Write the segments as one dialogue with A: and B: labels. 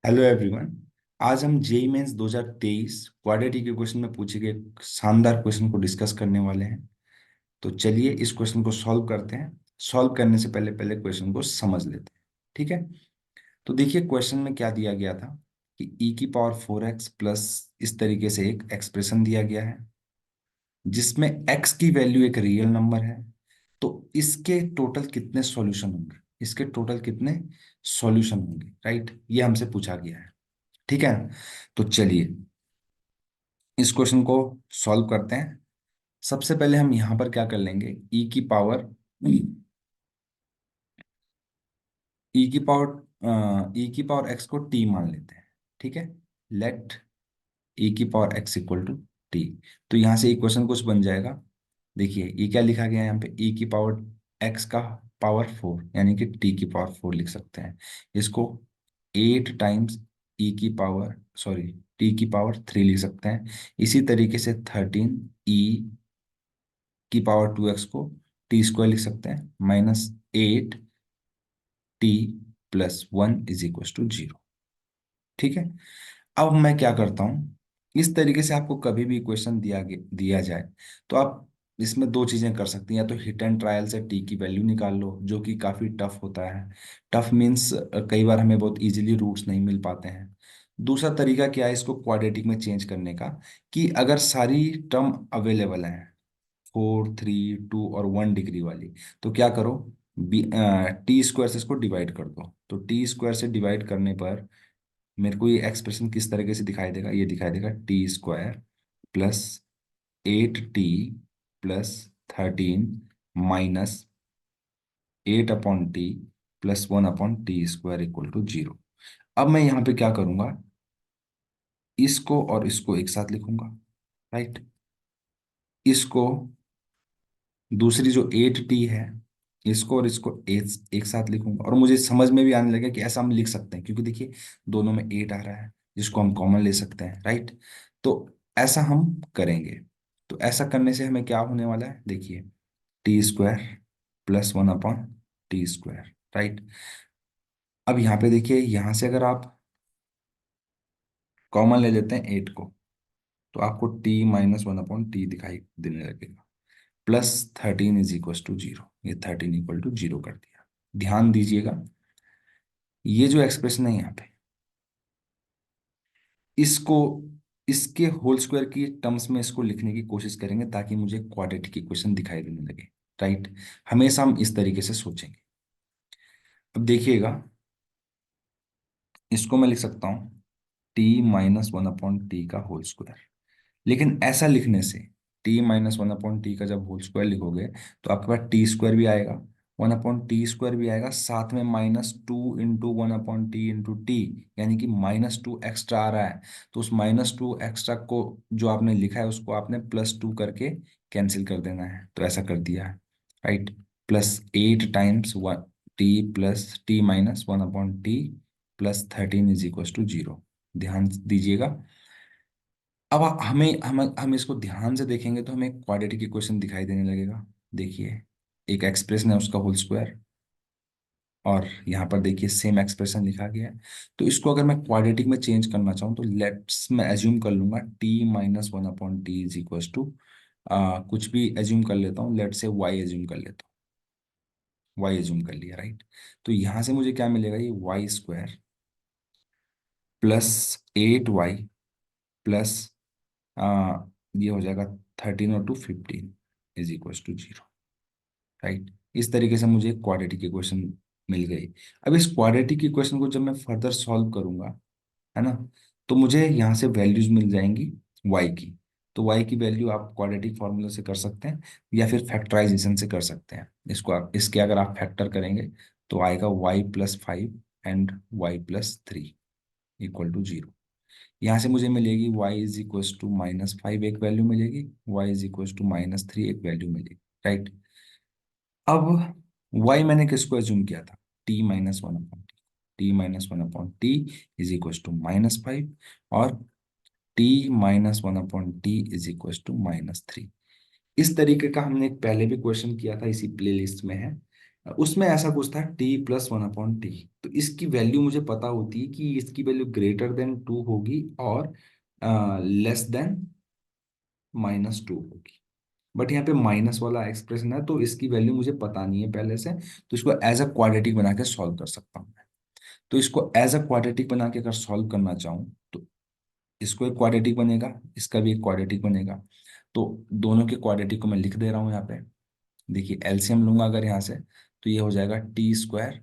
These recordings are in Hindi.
A: Hello everyone. आज हम जेई मेंस 2023 क्वाड्रेटिक के क्वेश्चन में पूछे गए शानदार क्वेश्चन को डिस्कस करने वाले हैं। तो चलिए इस क्वेश्चन को सॉल्व करते हैं। सॉल्व करने से पहले पहले क्वेश्चन को समझ लेते हैं। ठीक है। तो देखिए क्वेश्चन में क्या दिया गया था कि e⁴x प्लस इस तरीके से एक एक्सप्रेशन दिया गया है जिसमें x की वैल्यू एक रियल नंबर है। तो इसके टोटल कितने सॉल्यूशन होंगे, इसके टोटल कितने सॉल्यूशन होंगे, राइट, ये हमसे पूछा गया है। ठीक है। तो चलिए इस क्वेश्चन को सॉल्व करते हैं। सबसे पहले हम यहां पर क्या कर लेंगे, ई की पावर एक्स को टी मान लेते हैं। ठीक है। Let e⁴x equal to T. तो यहां से इक्वेशन कुछ बन जाएगा। देखिए ये क्या लिखा गया है यहाँ पे, e⁴x का पावर 4 यानी कि t⁴ लिख सकते हैं इसको। 8 टाइम्स e की पावर सॉरी t⁴ लिख सकते हैं। इसी तरीके से 13e⁴ को t² लिख सकते हैं -8t+1 = 0। ठीक है। अब मैं क्या करता हूँ, इस तरीके से आपको कभी भी इक्वेशन दिया जाए तो आप इसमें दो चीजें कर सकती हैं। या तो हिट एंड ट्रायल से टी की वैल्यू निकाल लो, जो कि काफी टफ होता है। टफ मीन्स कई बार हमें बहुत इजीली रूट्स नहीं मिल पाते हैं। दूसरा तरीका क्या है इसको क्वाड्रेटिक में चेंज करने का, कि अगर सारी टर्म अवेलेबल हैं 4, 3, 2 और 1 डिग्री वाली, तो क्या करो, टी² से इसको डिवाइड कर दो। तो टी² से डिवाइड करने पर मेरे को ये एक्सप्रेशन किस तरीके से दिखाई देगा, ये दिखाई देगा t²+8t+13-8/t+1/t² = 0। अब मैं यहाँ पे क्या करूंगा, इसको और इसको एक साथ लिखूंगा, राइट। इसको दूसरी जो 8t है, इसको और इसको एक साथ लिखूंगा। और मुझे समझ में भी आने लगा कि ऐसा हम लिख सकते हैं, क्योंकि देखिए दोनों में 8 आ रहा है जिसको हम कॉमन ले सकते हैं, राइट। तो ऐसा हम करेंगे। तो ऐसा करने से हमें क्या होने वाला है, देखिए t² + 1/t², राइट। अब यहाँ पे देखिए, यहाँ से अगर आप कॉमन ले लेते हैं 8 को, तो आपको t-1/t दिखाई देने लगेगा। +13 = 0, ये 13 = 0 कर दिया। ध्यान दीजिएगा, ये जो एक्सप्रेशन है यहाँ पे, इसको इसके होल स्क्वायर की टर्म्स में इसको लिखने की कोशिश करेंगे ताकि मुझे क्वाड्रेटिक इक्वेशन दिखाई देने लगे, राइट। हमेशा हम इस तरीके से सोचेंगे। अब देखिएगा, इसको मैं लिख सकता हूँ t-1/t का होल स्क्वायर। लेकिन ऐसा लिखने से t-1/t का जब होल स्क्वायर लिखोगे तो आपके पास t² भी आएगा, 1/t² भी आएगा, साथ में -2 × 1/t × t, यानी कि -2 एक्स्ट्रा आ रहा है। तो उस -2 एक्स्ट्रा को जो आपने लिखा है उसको आपने +2 करके कैंसिल कर देना है। तो ऐसा कर दिया है, राइट। +8 times t+1/t+13 = 0। ध्यान दीजिएगा। अब हमें हम इसको ध्यान से देखेंगे तो हमें क्वाड्रेटिक इक्वेशन दिखाई देने लगेगा। देखिए एक एक्सप्रेशन है उसका होल स्क्वायर, और यहाँ पर देखिए सेम एक्सप्रेशन लिखा गया है। तो इसको अगर मैं क्वाड्रेटिक में चेंज करना चाहूँ तो लेट्स मैं एज्यूम कर लूंगा t-1/t कुछ भी एज्यूम कर लेता हूँ, लेट्स से y एज्यूम कर लेता हूँ। y एज्यूम कर लिया, राइट। तो यहाँ से मुझे क्या मिलेगा, ये y² +8y प्लस ये हो जाएगा 13 और 2 15 = 0, राइट। इस तरीके से मुझे क्वाड्रेटिक इक्वेशन मिल गई। अब इस क्वाड्रेटिक इक्वेशन को जब मैं फर्दर सॉल्व करूंगा, है ना, तो मुझे यहाँ से वैल्यूज मिल जाएंगी y की। तो y की वैल्यू आप क्वाड्रेटिक फार्मूला से कर सकते हैं या फिर फैक्टराइजेशन से कर सकते हैं। इसको आप इसके अगर आप फैक्टर करेंगे तो आएगा y+5 एंड y+3 = 0। यहाँ से मुझे मिलेगी y = -5 एक वैल्यू मिलेगी, y = -3 एक वैल्यू मिलेगी, राइट। अब y मैंने किसको एज्यूम किया था, t-1/t और t-1/t = -3। इस तरीके का हमने एक पहले भी क्वेश्चन किया था, इसी प्लेलिस्ट में है। उसमें ऐसा कुछ था t+1/t। तो इसकी वैल्यू मुझे पता होती है कि इसकी वैल्यू ग्रेटर देन 2 होगी और लेस देन -2 होगी। बट यहाँ पे माइनस वाला एक्सप्रेशन है तो इसकी वैल्यू मुझे पता नहीं है पहले से, तो इसको एज अ क्वाड्रेटिक बना के सॉल्व कर सकता हूँ मैं। तो इसको एज अ क्वाड्रेटिक बना के अगर सॉल्व करना चाहूँ तो इसको एक क्वाड्रेटिक बनेगा, इसका भी एक क्वाड्रेटिक बनेगा। तो दोनों के क्वाड्रेटिक को मैं लिख दे रहा हूँ यहाँ पे। देखिए एलसीएम लूंगा अगर यहाँ से, तो ये हो जाएगा t²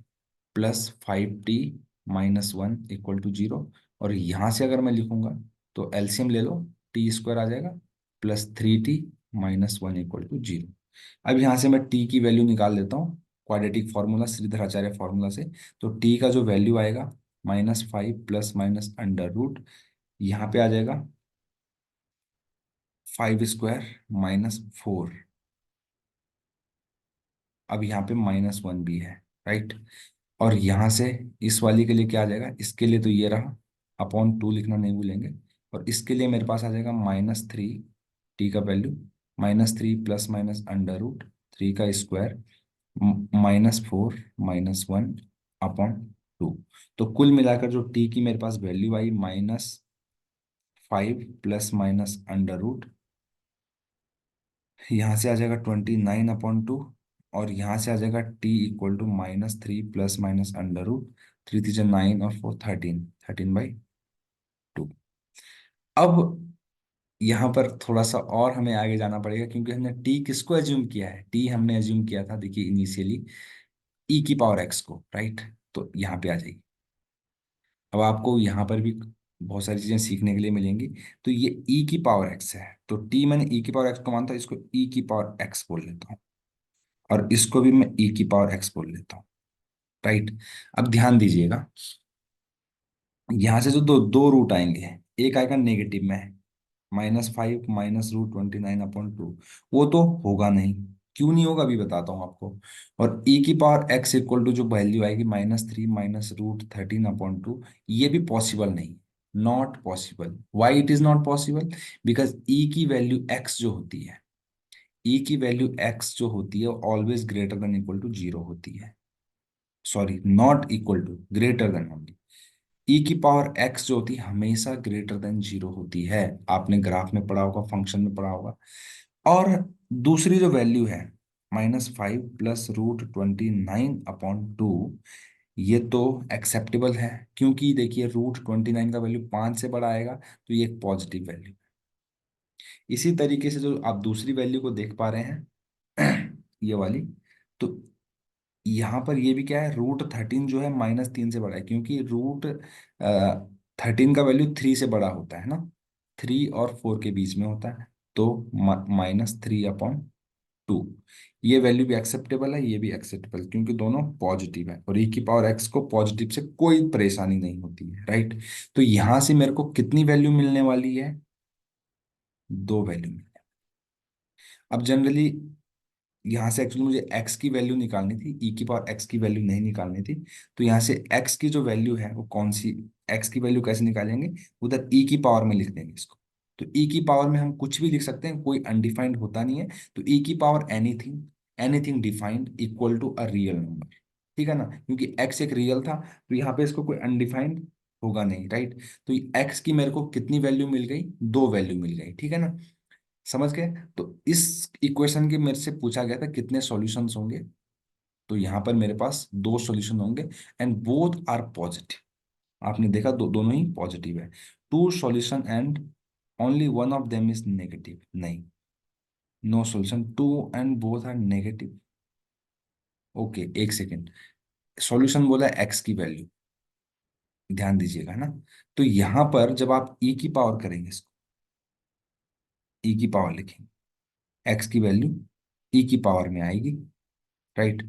A: +5t-1 = 0। और यहाँ से अगर मैं लिखूंगा तो एलसीएम ले लो, t² आ जाएगा +3t-1 = 0। अब यहाँ से मैं t की वैल्यू निकाल लेता हूँ, क्वाड्रेटिक फार्मूला श्रीधराचार्य फार्मूला से। तो t का जो वैल्यू आएगा -5 ± यहाँ पे आ जाएगा 5² - 4। अब यहाँ पे -1 भी है, राइट। और यहाँ से इस वाली के लिए क्या आ जाएगा, इसके लिए तो ये रहा, अपॉन 2 लिखना नहीं भूलेंगे। और इसके लिए मेरे पास आ जाएगा -3, टी का वैल्यू -3 ±√3 का स्क्वायर -4 - 1/2। तो कुल मिलाकर जो टी की मेरे पास वैल्यू आई -5 ± यहाँ से आ जाएगा 29/2। और यहाँ से आ जाएगा t = -3 ±√3 3 9 और 4 13/2। अब यहाँ पर थोड़ा सा और हमें आगे जाना पड़ेगा, क्योंकि हमने t किसको एज्यूम किया है, t हमने एज्यूम किया था, देखिए इनिशियली e⁻x को, राइट। तो यहाँ पे आ जाइए। अब आपको यहाँ पर भी बहुत सारी चीजें सीखने के लिए मिलेंगी। तो ये e⁻x है, तो t मैंने e⁻x को मानता हूँ, इसको e⁻x बोल लेता हूँ। और इसको भी मैं e⁻x बोल लेता हूँ, राइट। अब ध्यान दीजिएगा, यहाँ से जो दो दो रूट आएंगे, एक आएगा नेगेटिव में, -5 -√29/2। वो तो होगा नहीं, क्यों नहीं होगा अभी बताता हूँ आपको। और e⁻x = जो वैल्यू आएगी -3 -√13/2, ये भी पॉसिबल नहीं, not possible. Why it is not possible? Because e की वैल्यू x जो होती है, e की वैल्यू x जो होती है always greater than equal to 0 होती है। Sorry, not equal to, greater than only. e⁻x जो होती है हमेशा ग्रेटर देन 0 होती है, आपने ग्राफ में पढ़ा होगा, फंक्शन में पढ़ा होगा। और दूसरी जो वैल्यू है -5 +√29/2, ये तो एक्सेप्टेबल है, क्योंकि देखिए √29 का वैल्यू 5 से बड़ा आएगा, तो ये एक पॉजिटिव वैल्यू। इसी तरीके से जो आप दूसरी वैल्यू को देख पा रहे हैं ये वाली, तो यहाँ पर ये भी क्या है, √13 जो है -3 से बड़ा है, क्योंकि √13 का वैल्यू 3 से बड़ा होता है ना, 3 और 4 के बीच में होता है। तो -3/2, ये वैल्यू भी एक्सेप्टेबल है, ये भी एक्सेप्टेबल, क्योंकि दोनों पॉजिटिव है और e⁻x को पॉजिटिव से कोई परेशानी नहीं होती है, राइट। तो यहाँ से मेरे को कितनी वैल्यू मिलने वाली है, 2 वैल्यू मिलने। अब जनरली यहाँ से एक्चुअली मुझे x की वैल्यू निकालनी थी, e⁻x की वैल्यू नहीं निकालनी थी। तो यहाँ से x की जो वैल्यू है वो कौन सी, x की वैल्यू कैसे निकालेंगे, उधर e की पावर में लिख देंगे इसको। तो e की पावर में हम कुछ भी लिख सकते हैं, कोई अनडिफाइंड होता नहीं है। तो e की power anything, anything defined equal to a real number, ठीक है ना, क्योंकि x एक रियल था, तो यहाँ पे इसको कोई अनडिफाइंड होगा नहीं, राइट। तो x की मेरे को कितनी वैल्यू मिल गई, 2 वैल्यू मिल गई, ठीक है ना, समझ गए। तो इस इक्वेशन के मेरे से पूछा गया था कितने सॉल्यूशंस होंगे, तो यहाँ पर मेरे पास 2 सॉल्यूशन होंगे, एंड बोथ आर पॉजिटिव। आपने देखा दोनों ही पॉजिटिव है। 2 solution and only one of them is negative, नहीं, no solution, 2 and both are negative. Okay, एक सेकेंड, सॉल्यूशन बोला एक्स की वैल्यू, ध्यान दीजिएगा ना। तो यहाँ पर जब आप ई की पावर करेंगे, इसको ई की पावर लिखेंगे, एक्स की वैल्यू ई की पावर में आएगी, राइट।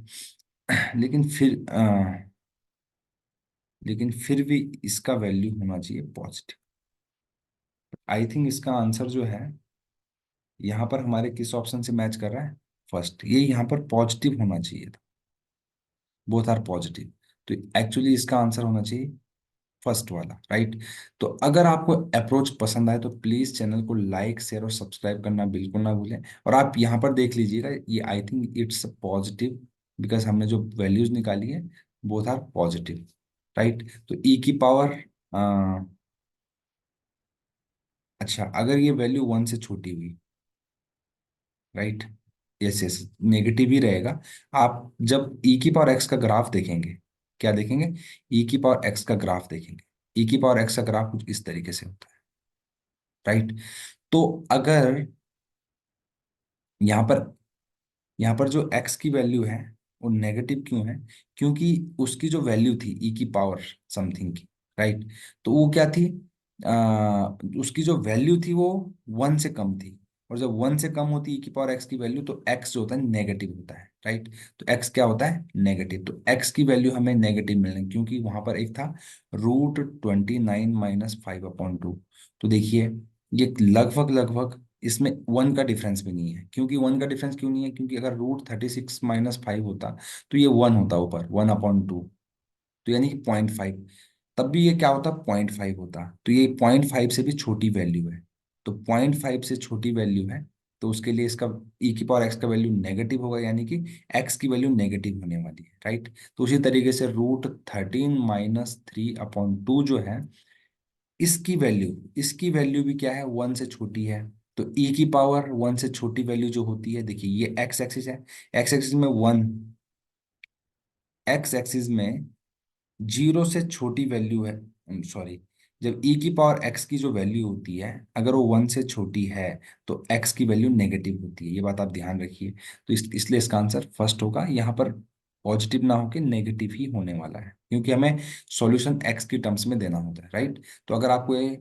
A: लेकिन फिर भी इसका वैल्यू होना चाहिए पॉजिटिव। आई थिंक इसका आंसर जो है यहाँ पर हमारे किस ऑप्शन से मैच कर रहा है, फर्स्ट, ये यहाँ पर पॉजिटिव होना चाहिए था, बोथ आर पॉजिटिव। तो एक्चुअली इसका आंसर होना चाहिए फर्स्ट वाला, राइट। तो अगर आपको अप्रोच पसंद आए तो प्लीज चैनल को लाइक शेयर और सब्सक्राइब करना बिल्कुल ना भूलें। और आप यहाँ पर देख लीजिएगा, ये I think it's positive because हमने जो वैल्यूज निकाली है बोथ आर पॉजिटिव, राइट। तो ई की पावर, अच्छा अगर ये वैल्यू 1 से छोटी हुई, राइट, यस यस, नेगेटिव ही रहेगा। आप जब ई की पावर एक्स का ग्राफ देखेंगे, क्या देखेंगे, ई की पावर एक्स का ग्राफ देखेंगे, ई की पावर एक्स का ग्राफ कुछ इस तरीके से होता है, राइट। तो अगर यहाँ पर यहाँ पर जो x की वैल्यू है वो नेगेटिव क्यों है, क्योंकि उसकी जो वैल्यू थी e की पावर समथिंग की, राइट, तो वो क्या थी, उसकी जो वैल्यू थी वो 1 से कम थी। और जब 1 से कम होती है e की पावर x की वैल्यू, तो x जो होता है नेगेटिव होता है, राइट। तो x क्या होता है, नेगेटिव। तो x की वैल्यू हमें नेगेटिव मिलनी, क्योंकि वहां पर एक था √29 - 5/2। तो देखिए ये लगभग लगभग, इसमें 1 का डिफरेंस भी नहीं है। क्योंकि 1 का डिफरेंस क्यों नहीं है, क्योंकि अगर √36 - 5 होता तो ये 1 होता ऊपर, 1/2, तो यानी कि 0.5। तब भी ये क्या होता, 0.5 होता। तो ये 0.5 से भी छोटी वैल्यू है। तो 0.5 से छोटी वैल्यू है, तो उसके लिए इसका ई की पावर एक्स का वैल्यू नेगेटिव होगा, यानी कि एक्स की वैल्यू नेगेटिव होने वाली है, राइट। तो उसी तरीके से √13 - 3/2 जो है, इसकी वैल्यू भी क्या है, 1 से छोटी है। तो ई की पावर 1 से छोटी वैल्यू जो होती है, देखिए ये एक्स एक्सिस है, एक्स एक्सिस में 1, एक्स एक्सिस में 0 से छोटी वैल्यू है, सॉरी, जब ई की पावर एक्स की जो वैल्यू होती है अगर वो 1 से छोटी है, तो एक्स की वैल्यू नेगेटिव होती है, ये बात आप ध्यान रखिए। तो इसलिए इसका आंसर फर्स्ट होगा, यहाँ पर पॉजिटिव ना होके नेगेटिव ही होने वाला है, क्योंकि हमें सॉल्यूशन एक्स की टर्म्स में देना होता है, राइट। तो अगर आपको ये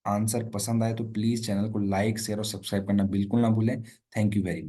A: आंसर पसंद आए तो प्लीज चैनल को लाइक शेयर और सब्सक्राइब करना बिल्कुल ना भूलें। Thank you very much.